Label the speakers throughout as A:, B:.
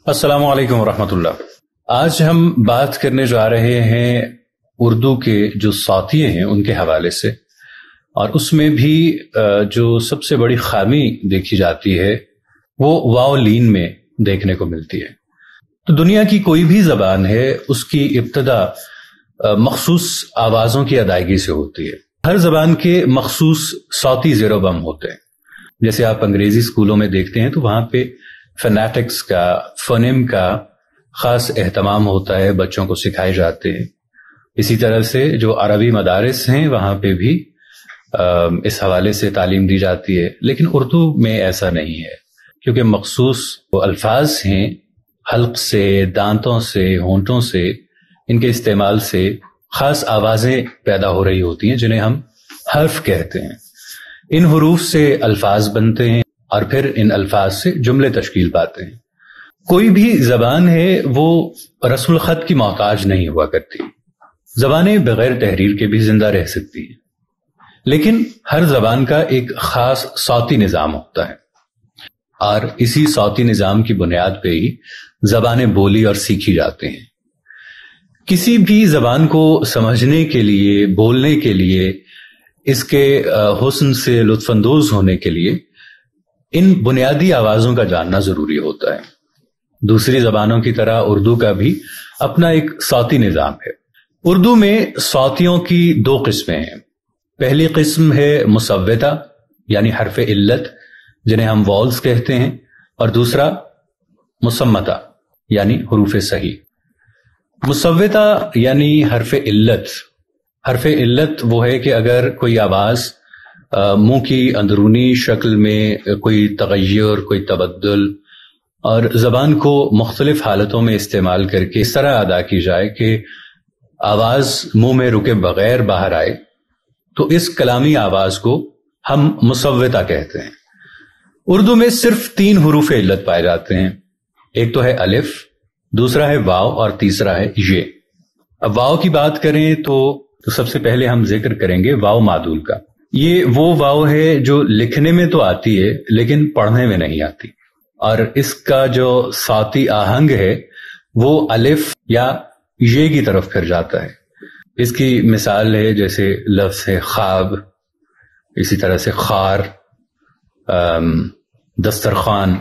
A: السلام علیکم ورحمۃ اللہ۔ آج ہم بات کرنے جا رہے ہیں اردو کے جو صوتیے ہیں ان کے حوالے سے، اور اس میں بھی جو سب سے بڑی خامی دیکھی جاتی ہے وہ واو لین میں دیکھنے کو ملتی ہے۔ تو دنیا کی کوئی بھی زبان ہے، اس کی ابتدا مخصوص آوازوں کی ادائیگی سے ہوتی ہے۔ ہر زبان کے مخصوص صوتی زیر و بم ہوتے ہیں۔ جیسے آپ انگریزی اسکولوں میں دیکھتے ہیں تو وہاں پہ فنیٹکس کا، فونیم کا خاص اہتمام ہوتا ہے، بچوں کو سکھائے جاتے ہیں۔ اسی طرح سے جو عربی مدارس ہیں وہاں پہ بھی اس حوالے سے تعلیم دی جاتی ہے، لیکن اردو میں ایسا نہیں ہے، کیونکہ مخصوص وہ الفاظ ہیں، حلق سے، دانتوں سے، ہونٹوں سے، ان کے استعمال سے خاص آوازیں پیدا ہو رہی ہوتی ہیں جنہیں ہم حرف کہتے ہیں۔ ان حروف سے الفاظ بنتے ہیں اور پھر ان الفاظ سے جملے تشکیل پاتے ہیں۔ کوئی بھی زبان ہے وہ رسم الخط کی محتاج نہیں ہوا کرتی۔ زبانیں بغیر تحریر کے بھی زندہ رہ سکتی ہیں، لیکن ہر زبان کا ایک خاص صوتی نظام ہوتا ہے، اور اسی صوتی نظام کی بنیاد پہ ہی زبانیں بولی اور سیکھی جاتے ہیں۔ کسی بھی زبان کو سمجھنے کے لیے، بولنے کے لیے، اس کے حسن سے لطف اندوز ہونے کے لیے ان بنیادی آوازوں کا جاننا ضروری ہوتا ہے۔ دوسری زبانوں کی طرح اردو کا بھی اپنا ایک صوتی نظام ہے۔ اردو میں صوتیوں کی دو قسمیں ہیں۔ پہلی قسم ہے مصوتہ یعنی حرف علت جنہیں ہم وولز کہتے ہیں، اور دوسرا مصمتہ یعنی حروف صحیح۔ مصوتہ یعنی حرف علت۔ حرف علت وہ ہے کہ اگر کوئی آواز منہ کی اندرونی شکل میں کوئی تغیر، کوئی تبدل، اور زبان کو مختلف حالتوں میں استعمال کر کے اس طرح ادا کی جائے کہ آواز منہ میں رکے بغیر باہر آئے، تو اس کلامی آواز کو ہم مصوتہ کہتے ہیں۔ اردو میں صرف 3 حروف علت پائے جاتے ہیں۔ ایک تو ہے الف، دوسرا ہے واو، اور تیسرا ہے یہ۔ اب واو کی بات کریں تو سب سے پہلے ہم ذکر کریں گے واو معدول کا۔ یہ وہ واو ہے جو لکھنے میں تو آتی ہے لیکن پڑھنے میں نہیں آتی، اور اس کا جو صوتی آہنگ ہے وہ الف یا یہ کی طرف پھر جاتا ہے۔ اس کی مثال ہے جیسے لفظ ہے خواب، اسی طرح سے خار، دسترخوان،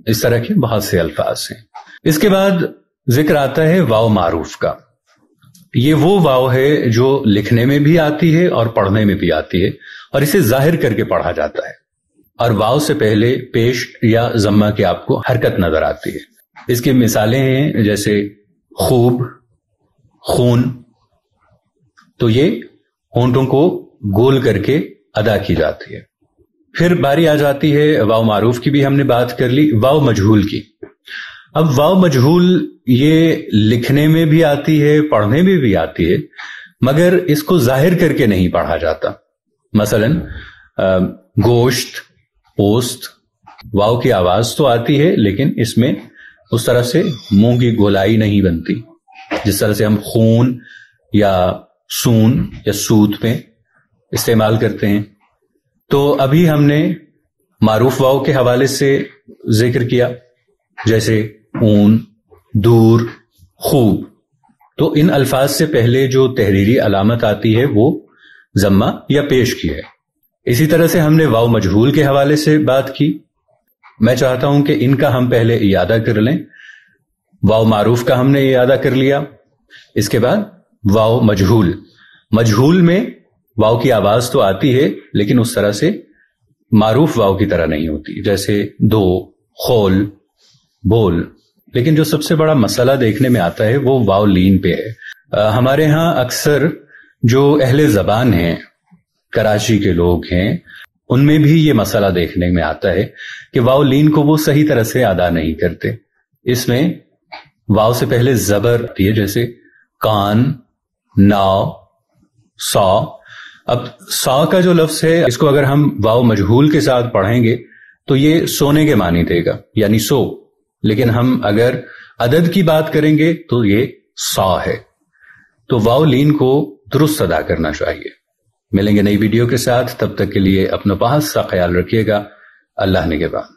A: اس طرح کے بہت سے الفاظ ہیں۔ اس کے بعد ذکر آتا ہے واو معروف کا۔ یہ وہ واو ہے جو لکھنے میں بھی آتی ہے اور پڑھنے میں بھی آتی ہے، اور اسے ظاہر کر کے پڑھا جاتا ہے، اور واو سے پہلے پیش یا ضمہ کی آپ کو حرکت نظر آتی ہے۔ اس کی مثالیں ہیں جیسے خوب، خون، تو یہ ہونٹوں کو گول کر کے ادا کی جاتی ہے۔ پھر باری آ جاتی ہے واو معروف کی، بھی ہم نے بات کر لی، واو مجہول کی۔ اب واو مجہول یہ لکھنے میں بھی آتی ہے، پڑھنے میں بھی آتی ہے، مگر اس کو ظاہر کر کے نہیں پڑھا جاتا۔ مثلا گوشت، پوست، واو کی آواز تو آتی ہے لیکن اس میں اس طرح سے منہ کی گولائی نہیں بنتی جس طرح سے ہم خون یا سون یا سود پہ استعمال کرتے ہیں۔ تو ابھی ہم نے معروف واو کے حوالے سے ذکر کیا، جیسے اون، دور، خوب، تو ان الفاظ سے پہلے جو تحریری علامت آتی ہے وہ ضمہ یا پیش کی ہے۔ اسی طرح سے ہم نے واو مجہول کے حوالے سے بات کی۔ میں چاہتا ہوں کہ ان کا ہم پہلے اعادہ کر لیں۔ واو معروف کا ہم نے اعادہ کر لیا، اس کے بعد واو مجہول۔ مجہول میں واو کی آواز تو آتی ہے لیکن اس طرح سے معروف واو کی طرح نہیں ہوتی، جیسے دو، خول، بول۔ لیکن جو سب سے بڑا مسئلہ دیکھنے میں آتا ہے وہ واو لین پہ ہے۔ ہمارے ہاں اکثر جو اہل زبان ہیں، کراچی کے لوگ ہیں، ان میں بھی یہ مسئلہ دیکھنے میں آتا ہے کہ واو لین کو وہ صحیح طرح سے ادا نہیں کرتے۔ اس میں واو سے پہلے زبر آتی ہے، جیسے کان، ناؤ، سو۔ اب سو کا جو لفظ ہے اس کو اگر ہم واو مجہول کے ساتھ پڑھیں گے تو یہ سونے کے معنی دے گا، یعنی سو، لیکن ہم اگر عدد کی بات کریں گے تو یہ 100 ہے۔ تو واو لین کو درست ادا کرنا چاہیے۔ ملیں گے نئی ویڈیو کے ساتھ، تب تک کے لیے اپنا بہت سا خیال رکھیے گا۔ اللہ نگہبان۔